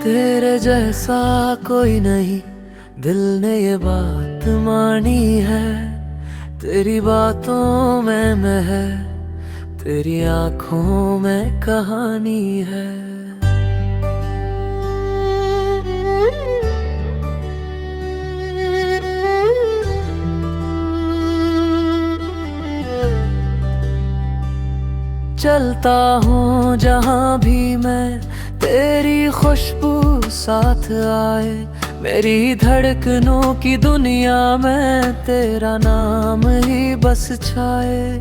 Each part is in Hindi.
तेरे जैसा कोई नहीं, दिल ने ये बात मानी है। तेरी बातों में है, तेरी आंखों में कहानी है। चलता हूँ जहाँ भी मैं, तेरी खुशबू साथ आए। मेरी धड़कनों की दुनिया में तेरा नाम ही बस छाए।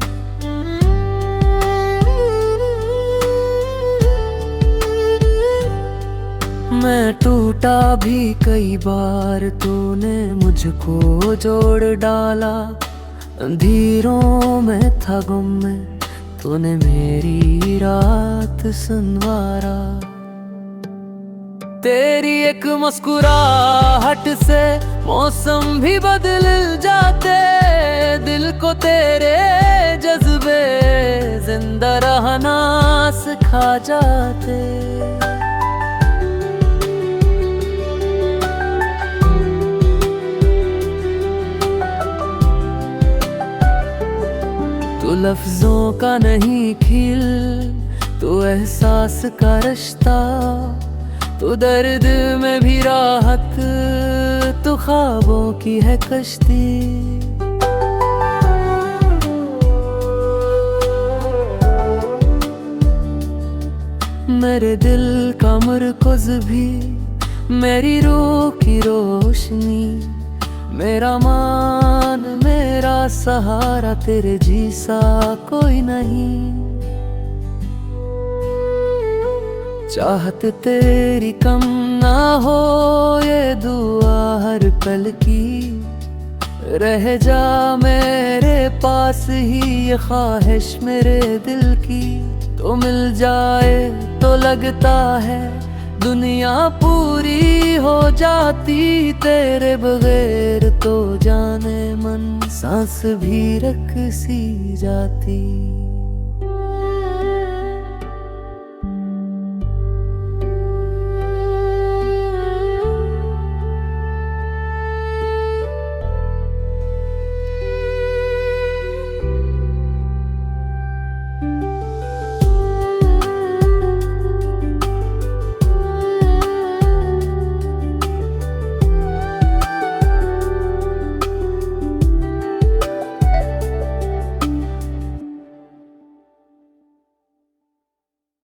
मैं टूटा भी कई बार, तूने मुझको जोड़ डाला। अंधेरों में था गुम मैं, तूने मेरी रात सुनवारा। तेरी एक मुस्कुराहट से मौसम भी बदल जाते। दिल को तेरे जज्बे जिंदा रहना सिखा जाते। तू लफ्जों का नहीं खिल, तू एहसास का रिश्ता। तू दर्द में भी राहत, तू ख्वाबों की है कश्ती। मेरे दिल का मरकज़ भी, मेरी रूह की रोशनी। मेरा मान, मेरा सहारा, तेरे जैसा कोई नहीं। चाहत तेरी कम ना हो, ये दुआ हर पल की। रह जा मेरे पास ही, ये ख्वाहिश मेरे दिल की। तो मिल जाए तो लगता है दुनिया पूरी हो जाती। तेरे बगैर तो जाने मन सांस भी रख सी जाती।